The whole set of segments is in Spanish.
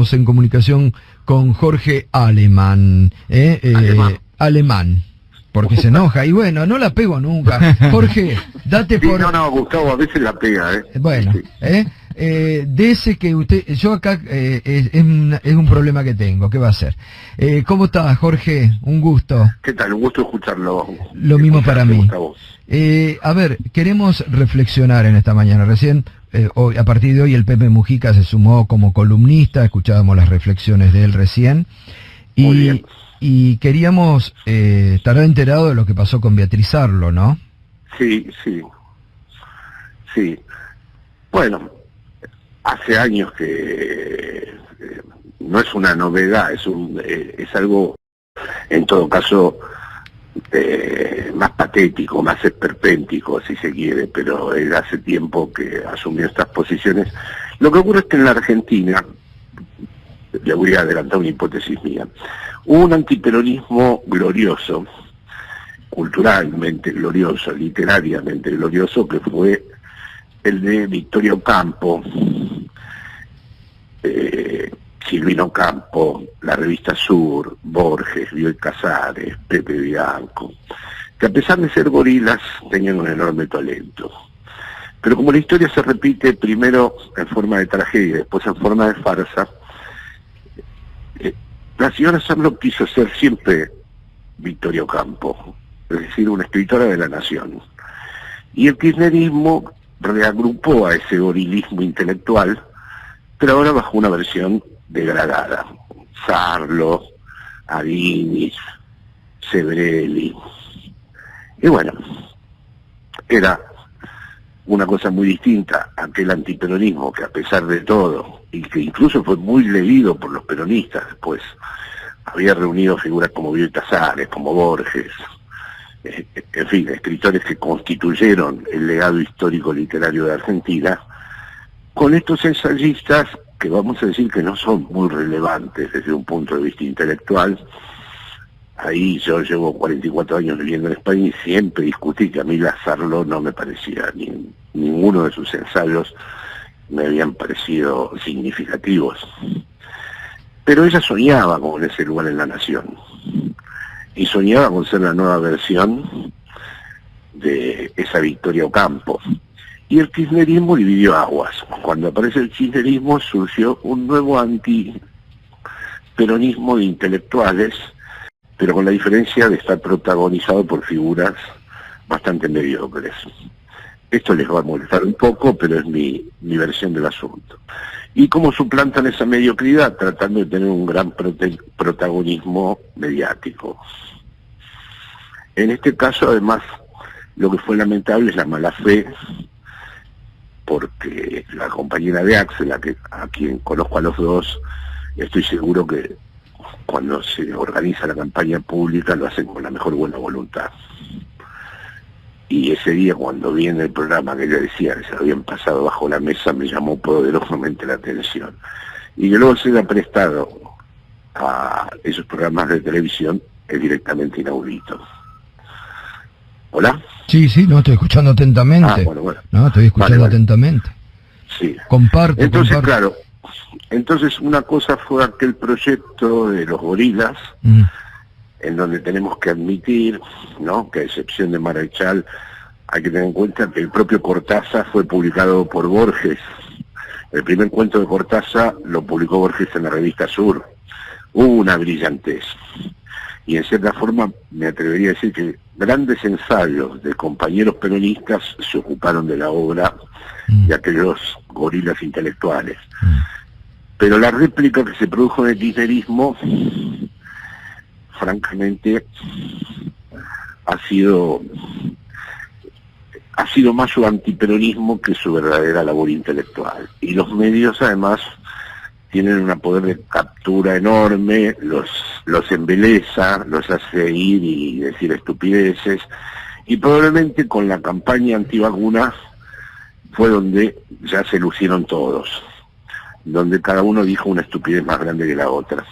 estamos en comunicación con Jorge Alemán. Alemán. Porque se enoja, y bueno, no la pego nunca. Jorge, date por... No, Gustavo, a veces la pega, Bueno, de ese que usted... Yo acá, es un problema que tengo, ¿qué va a hacer? ¿Cómo estás, Jorge? Un gusto. ¿Qué tal? Un gusto escucharlo. Lo mismo para mí. A ver, queremos reflexionar en esta mañana. Recién, hoy, a partir de hoy, el Pepe Mujica se sumó como columnista, escuchábamos las reflexiones de él recién. Muy bien. Y queríamos estar enterado de lo que pasó con Beatriz Arlo, ¿no? Sí. Bueno, hace años que no es una novedad, es algo, en todo caso, más patético, más esperpéntico, si se quiere, pero él hace tiempo que asumió estas posiciones. Lo que ocurre es que en la Argentina, le voy a adelantar una hipótesis mía, hubo un antiperonismo glorioso, culturalmente glorioso, literariamente glorioso, que fue el de Victorio Campo, Silvino Campo, la revista Sur, Borges, Bioy Casares, Pepe Bianco, que a pesar de ser gorilas tenían un enorme talento. Pero como la historia se repite primero en forma de tragedia, después en forma de farsa, la señora Arlo quiso ser siempre Victorio Campo, es decir, una escritora de la nación. Y el kirchnerismo reagrupó a ese gorilismo intelectual, pero ahora bajo una versión degradada. Sarlo, Adinis, Sebrelli. Y bueno, era una cosa muy distinta a aquel antiperonismo que, a pesar de todo, y que incluso fue muy leído por los peronistas después, había reunido figuras como Bioy Casares, como Borges, en fin, escritores que constituyeron el legado histórico literario de Argentina, con estos ensayistas que vamos a decir que no son muy relevantes desde un punto de vista intelectual. Ahí yo llevo 44 años viviendo en España y siempre discutí que a mí Arlo no me parecía, ninguno de sus ensayos me habían parecido significativos. Pero ella soñaba con ese lugar en la nación, y soñaba con ser la nueva versión de esa Victoria Ocampo. Y el kirchnerismo dividió aguas. Cuando aparece el kirchnerismo surgió un nuevo antiperonismo de intelectuales, pero con la diferencia de estar protagonizado por figuras bastante mediocres. Esto les va a molestar un poco, pero es mi versión del asunto. Y cómo suplantan esa mediocridad, tratando de tener un gran protagonismo mediático. En este caso, además, lo que fue lamentable es la mala fe, porque la compañera de Axel, a quien conozco a los dos, estoy seguro que cuando se organiza la campaña pública lo hacen con la mejor buena voluntad. Y ese día, cuando vi en el programa que ella decía que se habían pasado bajo la mesa, me llamó poderosamente la atención. Y que luego se haya prestado a esos programas de televisión es directamente inaudito. ¿Hola? Sí, no, estoy escuchando atentamente. Bueno. No, estoy escuchando atentamente. Sí. Comparto. Claro, entonces una cosa fue aquel proyecto de los gorilas, en donde tenemos que admitir, ¿no?, que a excepción de Marechal, hay que tener en cuenta que el propio Cortázar fue publicado por Borges. El primer cuento de Cortázar lo publicó Borges en la revista Sur. Hubo una brillantez. Y en cierta forma me atrevería a decir que grandes ensayos de compañeros peronistas se ocuparon de la obra de aquellos gorilas intelectuales. Pero la réplica que se produjo en el kirchnerismo, francamente, ha sido más su antiperonismo que su verdadera labor intelectual. Y los medios, además, tienen un poder de captura enorme, los embeleza, los hace ir y decir estupideces, y probablemente con la campaña antivacuna fue donde ya se lucieron todos, donde cada uno dijo una estupidez más grande que la otra.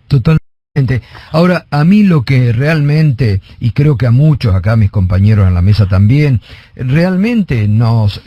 Totalmente. exactamente. Ahora, a mí lo que realmente, y creo que a muchos acá, mis compañeros en la mesa también, realmente nos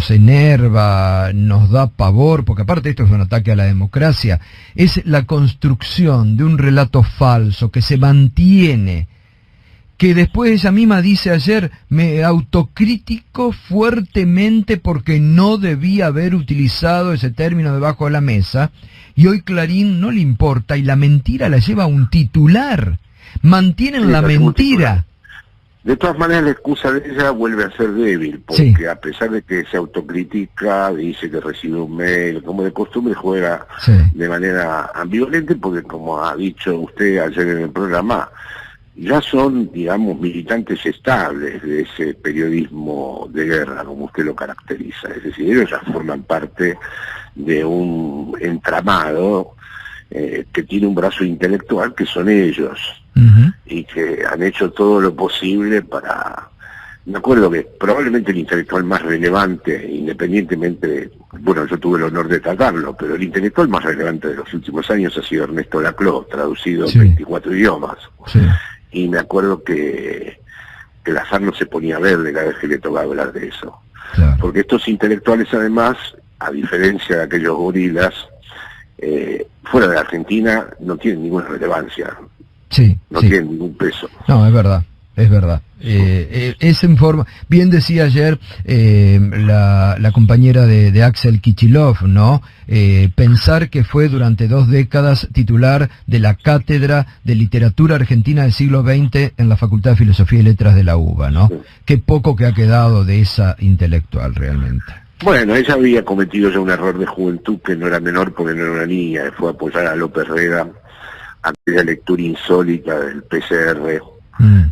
enerva, nos da pavor, porque aparte esto es un ataque a la democracia, es la construcción de un relato falso que se mantiene, que después ella misma dice ayer, me autocritico fuertemente porque no debía haber utilizado ese término debajo de la mesa, y hoy Clarín no le importa, y la mentira la lleva a un titular. Mantienen la mentira. De todas maneras, la excusa de ella vuelve a ser débil, porque sí, a pesar de que se autocritica, dice que recibe un mail, como de costumbre juega de manera ambivalente, porque como ha dicho usted ayer en el programa, ya son, digamos, militantes estables de ese periodismo de guerra, como usted lo caracteriza. Es decir, ellos ya forman parte de un entramado que tiene un brazo intelectual que son ellos, y que han hecho todo lo posible para... Me acuerdo que probablemente el intelectual más relevante, independientemente, bueno, yo tuve el honor de tratarlo, pero el intelectual más relevante de los últimos años ha sido Ernesto Laclau, traducido en 24 idiomas. Y me acuerdo que Lazar no se ponía verde cada vez que le tocaba hablar de eso. Porque estos intelectuales, además, a diferencia de aquellos gorilas, fuera de Argentina no tienen ninguna relevancia. No tienen ningún peso. No, es verdad. Es verdad. Es en forma... Bien decía ayer la compañera de Axel Kicillof, ¿no? Pensar que fue durante 2 décadas titular de la Cátedra de Literatura Argentina del siglo XX en la Facultad de Filosofía y Letras de la UBA, ¿no? Qué poco que ha quedado de esa intelectual realmente. Bueno, ella había cometido ya un error de juventud que no era menor porque no era una niña, fue apoyar a López Rega aquella lectura insólita del PCR,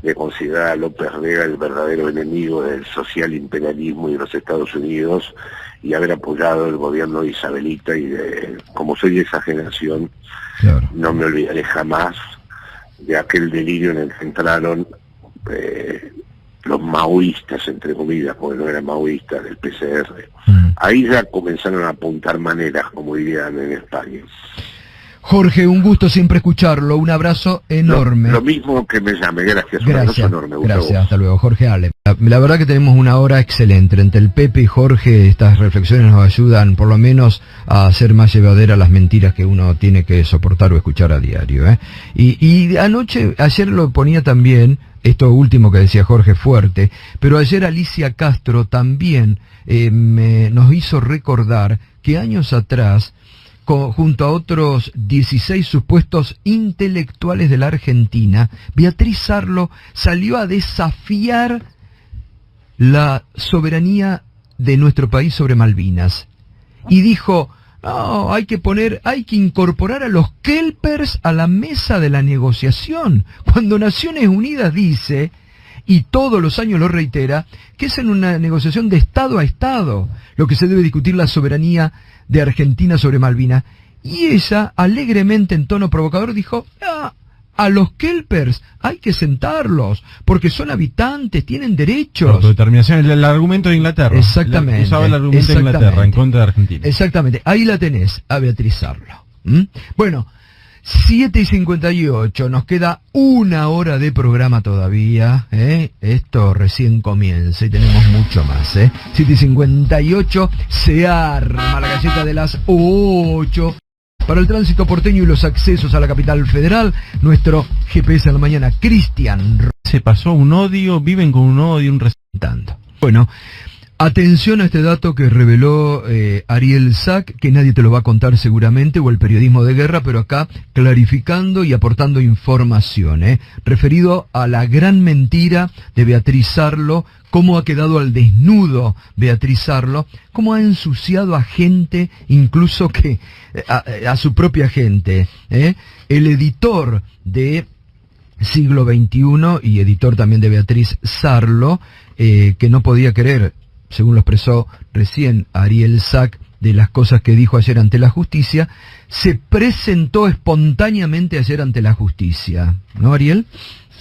de considerar a López Rega el verdadero enemigo del social imperialismo y de los Estados Unidos, y haber apoyado el gobierno de Isabelita, y como soy de esa generación, no me olvidaré jamás de aquel delirio en el que entraron los maoístas, entre comillas, porque no eran maoístas, del PCR. Ahí ya comenzaron a apuntar maneras, como dirían en España. Jorge, un gusto siempre escucharlo, un abrazo enorme. Lo mismo que me llame, gracias. Un abrazo enorme. Gracias, hasta luego. Jorge Ale. La verdad que tenemos una hora excelente. Entre el Pepe y Jorge, estas reflexiones nos ayudan por lo menos a hacer más llevadera las mentiras que uno tiene que soportar o escuchar a diario, ¿eh? Y ayer lo ponía también, esto último que decía Jorge, fuerte, pero ayer Alicia Castro también nos hizo recordar que años atrás, junto a otros 16 supuestos intelectuales de la Argentina, Beatriz Sarlo salió a desafiar la soberanía de nuestro país sobre Malvinas. Y dijo, no, hay que incorporar a los kelpers a la mesa de la negociación. Cuando Naciones Unidas dice, y todos los años lo reitera, que es en una negociación de Estado a Estado lo que se debe discutir la soberanía de Argentina sobre Malvinas. Y ella, alegremente, en tono provocador, dijo, a los kelpers hay que sentarlos, porque son habitantes, tienen derechos. Autodeterminación, el argumento de Inglaterra. Exactamente. Usaba el argumento de Inglaterra en contra de Argentina. Exactamente, ahí la tenés, a Beatriz Sarlo. Bueno, 7:58, nos queda 1 hora de programa todavía, esto recién comienza y tenemos mucho más, 7:58, se arma la galleta de las 8, para el tránsito porteño y los accesos a la capital federal, nuestro GPS en la mañana, Cristian. Se pasó un odio, viven con un odio, un resentando. Bueno, atención a este dato que reveló Ariel Sack, que nadie te lo va a contar seguramente, o el periodismo de guerra, pero acá clarificando y aportando información, referido a la gran mentira de Beatriz Sarlo, cómo ha quedado al desnudo Beatriz Sarlo, cómo ha ensuciado a gente, incluso que a su propia gente. El editor de Siglo XXI y editor también de Beatriz Sarlo, que no podía creer, según lo expresó recién Ariel Sack, de las cosas que dijo ayer ante la justicia, se presentó espontáneamente ayer ante la justicia. ¿No, Ariel?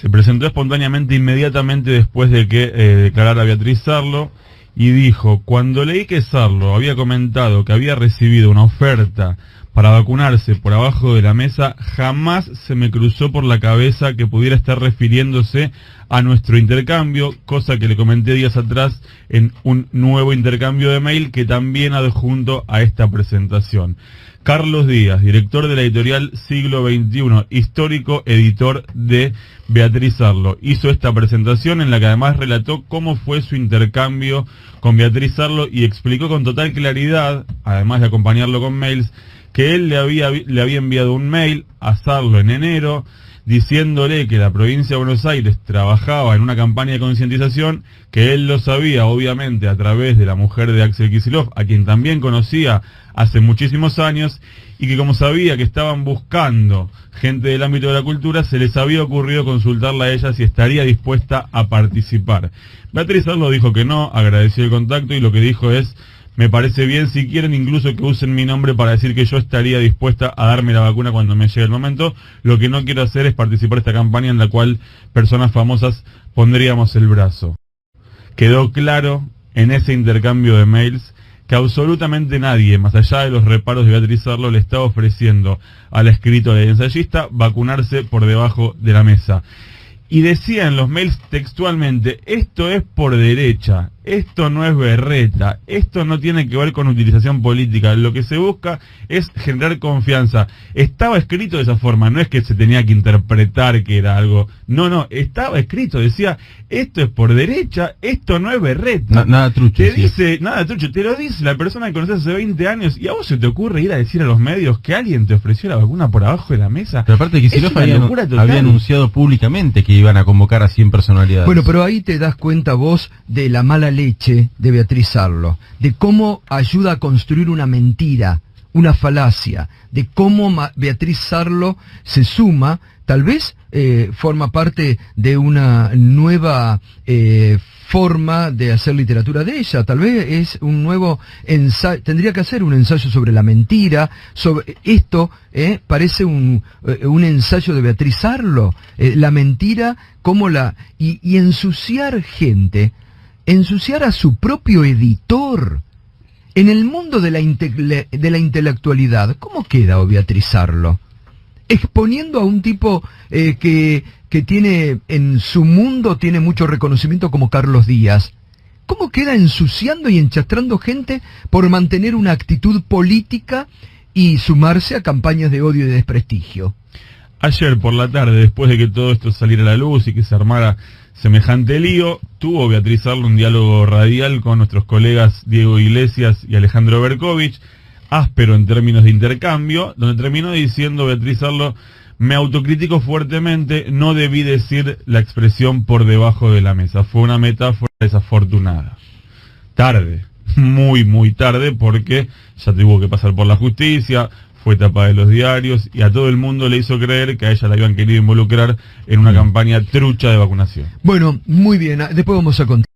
Se presentó espontáneamente inmediatamente después de que declarara Beatriz Sarlo y dijo, cuando leí que Sarlo había comentado que había recibido una oferta para vacunarse por abajo de la mesa, jamás se me cruzó por la cabeza que pudiera estar refiriéndose a nuestro intercambio, cosa que le comenté días atrás en un nuevo intercambio de mail que también adjunto a esta presentación. Carlos Díaz, director de la editorial Siglo XXI, histórico editor de Beatriz Arlo, hizo esta presentación en la que además relató cómo fue su intercambio con Beatriz Arlo y explicó con total claridad, además de acompañarlo con mails, que él le había enviado un mail a Sarlo en enero diciéndole que la provincia de Buenos Aires trabajaba en una campaña de concientización, que él lo sabía obviamente a través de la mujer de Axel Kicillof, a quien también conocía hace muchísimos años, y que como sabía que estaban buscando gente del ámbito de la cultura, se les había ocurrido consultarla a ella si estaría dispuesta a participar. Beatriz Arlo dijo que no, agradeció el contacto y lo que dijo es: me parece bien, si quieren incluso que usen mi nombre para decir que yo estaría dispuesta a darme la vacuna cuando me llegue el momento. Lo que no quiero hacer es participar de esta campaña en la cual personas famosas pondríamos el brazo. Quedó claro en ese intercambio de mails que absolutamente nadie, más allá de los reparos de Beatriz Arlo, le estaba ofreciendo a la escritora y ensayista vacunarse por debajo de la mesa. Y decía en los mails textualmente: esto es por derecha, esto no es berreta, esto no tiene que ver con utilización política, lo que se busca es generar confianza. Estaba escrito de esa forma, no es que se tenía que interpretar que era algo, no, estaba escrito, decía: esto es por derecha, esto no es berreta. Nada trucho. Te dice, nada trucho, te lo dice la persona que conoces hace 20 años, y a vos se te ocurre ir a decir a los medios que alguien te ofreció la vacuna por abajo de la mesa. Pero aparte de que Kicillof había anunciado públicamente que iban a convocar a 100 personalidades. Bueno, pero ahí te das cuenta vos de la mala leche de Beatriz Arlo, de cómo ayuda a construir una mentira, una falacia, de cómo Beatriz Arlo se suma, tal vez forma parte de una nueva forma de hacer literatura de ella, tal vez es un nuevo ensayo, tendría que hacer un ensayo sobre la mentira, sobre esto, parece un ensayo de Beatriz Arlo, la mentira, cómo y ensuciar gente, ensuciar a su propio editor. En el mundo de la intelectualidad, ¿cómo queda Beatriz Arlo? Exponiendo a un tipo que tiene, en su mundo, tiene mucho reconocimiento como Carlos Díaz. ¿Cómo queda ensuciando y enchastrando gente por mantener una actitud política y sumarse a campañas de odio y desprestigio? Ayer por la tarde, después de que todo esto saliera a la luz y que se armara semejante lío, tuvo Beatriz Arlo un diálogo radial con nuestros colegas Diego Iglesias y Alejandro Berkovich, áspero en términos de intercambio, donde terminó diciendo Beatriz Arlo: me autocritico fuertemente, no debí decir la expresión por debajo de la mesa, fue una metáfora desafortunada. Tarde, muy tarde, porque ya tuvo que pasar por la justicia, fue tapa de los diarios y a todo el mundo le hizo creer que a ella la habían querido involucrar en una campaña trucha de vacunación. Bueno, muy bien, después vamos a contar.